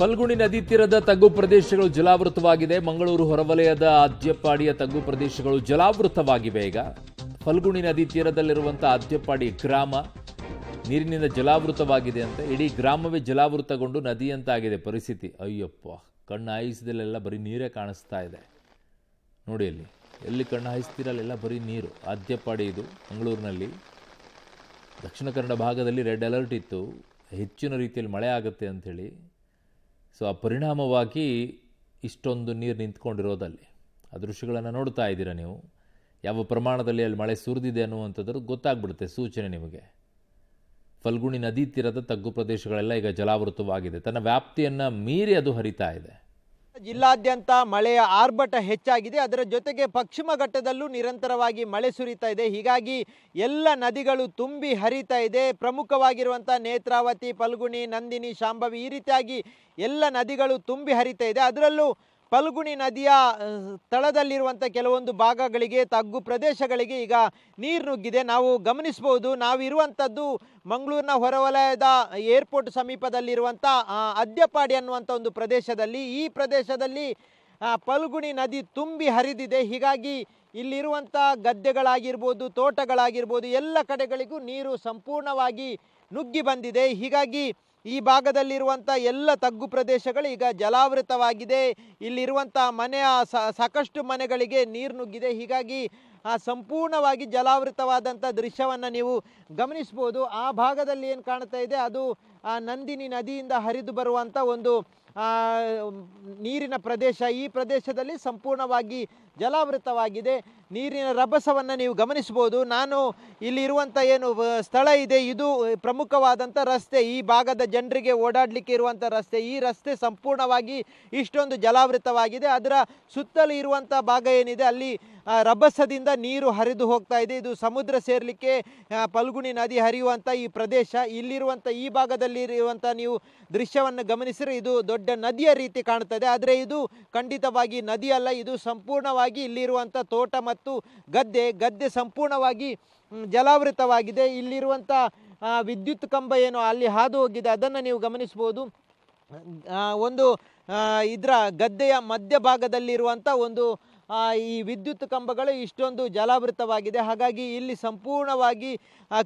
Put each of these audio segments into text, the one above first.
ಫಲ್ಗುಣಿ ನದಿ ತೀರದ ತಗ್ಗು ಪ್ರದೇಶಗಳು ಜಲಾವೃತವಾಗಿದೆ. ಮಂಗಳೂರು ಹೊರವಲಯದ ಅದ್ಯಪ್ಪಾಡಿಯ ತಗ್ಗು ಪ್ರದೇಶಗಳು ಜಲಾವೃತವಾಗಿವೆ. ಈಗ ಫಲ್ಗುಣಿ ನದಿ ತೀರದಲ್ಲಿರುವಂತಹ ಅದ್ಯಪ್ಪಾಡಿ ಗ್ರಾಮ ನೀರಿನಿಂದ ಜಲಾವೃತವಾಗಿದೆ ಅಂತ. ಇಡೀ ಗ್ರಾಮವೇ ಜಲಾವೃತಗೊಂಡು ನದಿಯಂತಾಗಿದೆ ಪರಿಸ್ಥಿತಿ. ಅಯ್ಯಪ್ಪ, ಕಣ್ಣು ಹಾಯಿಸಿದಲ್ಲೆಲ್ಲ ಬರೀ ನೀರೇ ಕಾಣಿಸ್ತಾ ಇದೆ. ನೋಡಿ, ಅಲ್ಲಿ ಎಲ್ಲಿ ಕಣ್ಣು ಹಾಯಿಸ್ತಿರಲ್ಲೆಲ್ಲ ಬರೀ ನೀರು. ಅದ್ಯಪ್ಪಾಡಿ ಇದು ಮಂಗಳೂರಿನಲ್ಲಿ. ದಕ್ಷಿಣ ಕನ್ನಡ ಭಾಗದಲ್ಲಿ ರೆಡ್ ಅಲರ್ಟ್ ಇತ್ತು, ಹೆಚ್ಚಿನ ರೀತಿಯಲ್ಲಿ ಮಳೆ ಆಗುತ್ತೆ ಅಂಥೇಳಿ. ಸೊ ಆ ಪರಿಣಾಮವಾಗಿ ಇಷ್ಟೊಂದು ನೀರು ನಿಂತ್ಕೊಂಡಿರೋದಲ್ಲಿ ಆ ದೃಶ್ಯಗಳನ್ನು ನೋಡ್ತಾ ಇದ್ದೀರಾ ನೀವು. ಯಾವ ಪ್ರಮಾಣದಲ್ಲಿ ಅಲ್ಲಿ ಮಳೆ ಸುರಿದಿದೆ ಅನ್ನುವಂಥದ್ದು ಗೊತ್ತಾಗ್ಬಿಡುತ್ತೆ ಸೂಚನೆ ನಿಮಗೆ. ಫಲ್ಗುಣಿ ನದಿ ತೀರದ ತಗ್ಗು ಪ್ರದೇಶಗಳೆಲ್ಲ ಈಗ ಜಲಾವೃತವಾಗಿದೆ. ತನ್ನ ವ್ಯಾಪ್ತಿಯನ್ನು ಮೀರಿ ಅದು ಹರಿತಾ ಇದೆ. ಜಿಲ್ಲಾದ್ಯಂತ ಮಳೆಯ ಆರ್ಭಟ ಹೆಚ್ಚಾಗಿದೆ. ಅದರ ಜೊತೆಗೆ ಪಶ್ಚಿಮ ಘಟ್ಟದಲ್ಲೂ ನಿರಂತರವಾಗಿ ಮಳೆ ಸುರಿತಾ ಇದೆ. ಹೀಗಾಗಿ ಎಲ್ಲ ನದಿಗಳು ತುಂಬಿ ಹರಿತಾ ಇದೆ. ಪ್ರಮುಖವಾಗಿರುವಂಥ ನೇತ್ರಾವತಿ, ಫಲ್ಗುಣಿ, ನಂದಿನಿ, ಶಾಂಭವಿ ಈ ರೀತಿಯಾಗಿ ಎಲ್ಲ ನದಿಗಳು ತುಂಬಿ ಹರಿತಾ ಇದೆ. ಅದರಲ್ಲೂ ಫಲ್ಗುಣಿ ನದಿಯ ತಳದಲ್ಲಿರುವಂಥ ಕೆಲವೊಂದು ಭಾಗಗಳಿಗೆ, ತಗ್ಗು ಪ್ರದೇಶಗಳಿಗೆ ಈಗ ನೀರು ನುಗ್ಗಿದೆ. ನಾವು ಗಮನಿಸ್ಬೋದು, ನಾವಿರುವಂಥದ್ದು ಮಂಗಳೂರಿನ ಹೊರವಲಯದ ಏರ್ಪೋರ್ಟ್ ಸಮೀಪದಲ್ಲಿರುವಂಥ ಅದ್ಯಪ್ಪಾಡಿ ಅನ್ನುವಂಥ ಒಂದು ಪ್ರದೇಶದಲ್ಲಿ. ಈ ಪ್ರದೇಶದಲ್ಲಿ ಫಲ್ಗುಣಿ ನದಿ ತುಂಬಿ ಹರಿದಿದೆ. ಹೀಗಾಗಿ ಇಲ್ಲಿರುವಂಥ ಗದ್ದೆಗಳಾಗಿರ್ಬೋದು, ತೋಟಗಳಾಗಿರ್ಬೋದು, ಎಲ್ಲ ಕಡೆಗಳಿಗೂ ನೀರು ಸಂಪೂರ್ಣವಾಗಿ ನುಗ್ಗಿ ಬಂದಿದೆ. ಹೀಗಾಗಿ ಈ ಭಾಗದಲ್ಲಿರುವಂಥ ಎಲ್ಲ ತಗ್ಗು ಪ್ರದೇಶಗಳು ಈಗ ಜಲಾವೃತವಾಗಿದೆ. ಇಲ್ಲಿರುವಂಥ ಮನೆಯ ಸಾಕಷ್ಟು ಮನೆಗಳಿಗೆ ನೀರು ನುಗ್ಗಿದೆ. ಹೀಗಾಗಿ ಸಂಪೂರ್ಣವಾಗಿ ಜಲಾವೃತವಾದಂಥ ದೃಶ್ಯವನ್ನು ನೀವು ಗಮನಿಸ್ಬೋದು. ಆ ಭಾಗದಲ್ಲಿ ಏನು ಕಾಣ್ತಾ ಇದೆ, ಅದು ನಂದಿನಿ ನದಿಯಿಂದ ಹರಿದು ಬರುವಂಥ ಒಂದು ನೀರಿನ ಪ್ರದೇಶ. ಈ ಪ್ರದೇಶದಲ್ಲಿ ಸಂಪೂರ್ಣವಾಗಿ ಜಲಾವೃತವಾಗಿದೆ. ನೀರಿನ ರಭಸವನ್ನು ನೀವು ಗಮನಿಸ್ಬೋದು. ನಾನು ಇಲ್ಲಿರುವಂಥ ಏನು ಸ್ಥಳ ಇದೆ, ಇದು ಪ್ರಮುಖವಾದಂಥ ರಸ್ತೆ. ಈ ಭಾಗದ ಜನರಿಗೆ ಓಡಾಡಲಿಕ್ಕೆ ಇರುವಂಥ ರಸ್ತೆ. ಈ ರಸ್ತೆ ಸಂಪೂರ್ಣವಾಗಿ ಇಷ್ಟೊಂದು ಜಲಾವೃತವಾಗಿದೆ. ಅದರ ಸುತ್ತಲೂ ಇರುವಂಥ ಭಾಗ ಏನಿದೆ, ಅಲ್ಲಿ ರಭಸದಿಂದ ನೀರು ಹರಿದು ಹೋಗ್ತಾ ಇದೆ. ಇದು ಸಮುದ್ರ ಸೇರಲಿಕ್ಕೆ ಫಲ್ಗುಣಿ ನದಿ ಹರಿಯುವಂಥ ಈ ಪ್ರದೇಶ. ಇಲ್ಲಿರುವಂಥ ಈ ಭಾಗದಲ್ಲಿರುವಂಥ ನೀವು ದೃಶ್ಯವನ್ನು ಗಮನಿಸಿದರೆ ಇದು ದೊಡ್ಡ ನದಿಯ ರೀತಿ ಕಾಣ್ತದೆ. ಆದರೆ ಇದು ಖಂಡಿತವಾಗಿ ನದಿ ಅಲ್ಲ. ಇದು ಸಂಪೂರ್ಣವಾಗಿ ಇಲ್ಲಿರುವಂಥ ತೋಟ ಮತ್ತು ಗದ್ದೆ ಸಂಪೂರ್ಣವಾಗಿ ಜಲಾವೃತವಾಗಿದೆ. ಇಲ್ಲಿರುವಂಥ ವಿದ್ಯುತ್ ಕಂಬ ಏನು ಅಲ್ಲಿ ಹಾದು ಹೋಗಿದೆ, ಅದನ್ನು ನೀವು ಗಮನಿಸ್ಬೋದು. ಒಂದು ಇದರ ಗದ್ದೆಯ ಮಧ್ಯಭಾಗದಲ್ಲಿರುವಂಥ ಒಂದು ಈ ವಿದ್ಯುತ್ ಕಂಬಗಳು ಇಷ್ಟೊಂದು ಜಲಾವೃತವಾಗಿದೆ. ಹಾಗಾಗಿ ಇಲ್ಲಿ ಸಂಪೂರ್ಣವಾಗಿ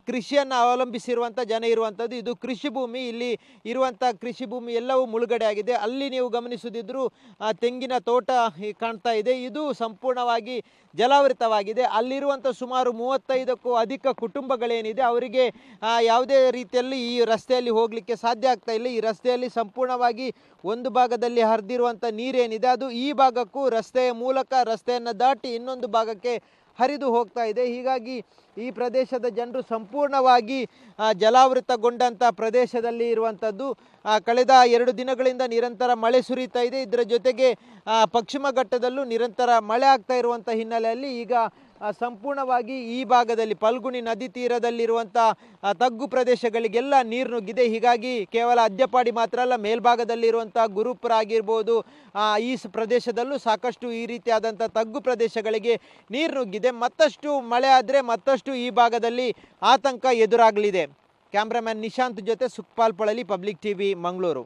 ಕೃಷಿಯನ್ನು ಅವಲಂಬಿಸಿರುವಂಥ ಜನ ಇರುವಂಥದ್ದು. ಇದು ಕೃಷಿ ಭೂಮಿ. ಇಲ್ಲಿ ಇರುವಂಥ ಕೃಷಿ ಭೂಮಿ ಎಲ್ಲವೂ ಮುಳುಗಡೆ ಆಗಿದೆ. ಅಲ್ಲಿ ನೀವು ಗಮನಿಸುತ್ತಿದ್ದರೂ ತೆಂಗಿನ ತೋಟ ಕಾಣ್ತಾ ಇದೆ. ಇದು ಸಂಪೂರ್ಣವಾಗಿ ಜಲಾವೃತವಾಗಿದೆ. ಅಲ್ಲಿರುವಂಥ ಸುಮಾರು 35ಕ್ಕೂ ಅಧಿಕ ಕುಟುಂಬಗಳೇನಿದೆ, ಅವರಿಗೆ ಯಾವುದೇ ರೀತಿಯಲ್ಲಿ ಈ ರಸ್ತೆಯಲ್ಲಿ ಹೋಗಲಿಕ್ಕೆ ಸಾಧ್ಯ ಆಗ್ತಾ ಇಲ್ಲ. ಈ ರಸ್ತೆಯಲ್ಲಿ ಸಂಪೂರ್ಣವಾಗಿ ಒಂದು ಭಾಗದಲ್ಲಿ ಹರಿದಿರುವಂಥ ನೀರೇನಿದೆ, ಅದು ಈ ಭಾಗಕ್ಕೂ ರಸ್ತೆಯ ಮೂಲಕ ರಸ್ತೆಯನ್ನು ದಾಟಿ ಇನ್ನೊಂದು ಭಾಗಕ್ಕೆ ಹರಿದು ಹೋಗ್ತಾ ಇದೆ. ಹೀಗಾಗಿ ಈ ಪ್ರದೇಶದ ಜನರು ಸಂಪೂರ್ಣವಾಗಿ ಜಲಾವೃತಗೊಂಡಂಥ ಪ್ರದೇಶದಲ್ಲಿ ಇರುವಂಥದ್ದು. ಕಳೆದ 2 ದಿನಗಳಿಂದ ನಿರಂತರ ಮಳೆ ಸುರಿತಾ ಇದೆ. ಇದರ ಜೊತೆಗೆ ಪಶ್ಚಿಮ ಘಟ್ಟದಲ್ಲೂ ನಿರಂತರ ಮಳೆ ಆಗ್ತಾ ಇರುವಂಥ ಹಿನ್ನೆಲೆಯಲ್ಲಿ ಈಗ ಸಂಪೂರ್ಣವಾಗಿ ಈ ಭಾಗದಲ್ಲಿ ಫಲ್ಗುಣಿ ನದಿ ತೀರದಲ್ಲಿರುವಂಥ ತಗ್ಗು ಪ್ರದೇಶಗಳಿಗೆಲ್ಲ ನೀರು ನುಗ್ಗಿದೆ. ಹೀಗಾಗಿ ಕೇವಲ ಅದ್ಯಪ್ಪಾಡಿ ಮಾತ್ರ ಅಲ್ಲ, ಮೇಲ್ಭಾಗದಲ್ಲಿರುವಂಥ ಗುರುಪುರ ಆಗಿರ್ಬೋದು, ಈ ಪ್ರದೇಶದಲ್ಲೂ ಸಾಕಷ್ಟು ಈ ರೀತಿಯಾದಂಥ ತಗ್ಗು ಪ್ರದೇಶಗಳಿಗೆ ನೀರು ನುಗ್ಗಿದೆ. ಮತ್ತಷ್ಟು ಮಳೆ ಆದರೆ ಮತ್ತಷ್ಟು ಈ ಭಾಗದಲ್ಲಿ ಆತಂಕ ಎದುರಾಗಲಿದೆ. ಕ್ಯಾಮ್ರಾಮನ್ ನಿಶಾಂತ್ ಜೊತೆ ಸುಖಪಾಲ್ ಪಳಲಿ, ಪಬ್ಲಿಕ್ ಟಿವಿ, ಮಂಗಳೂರು.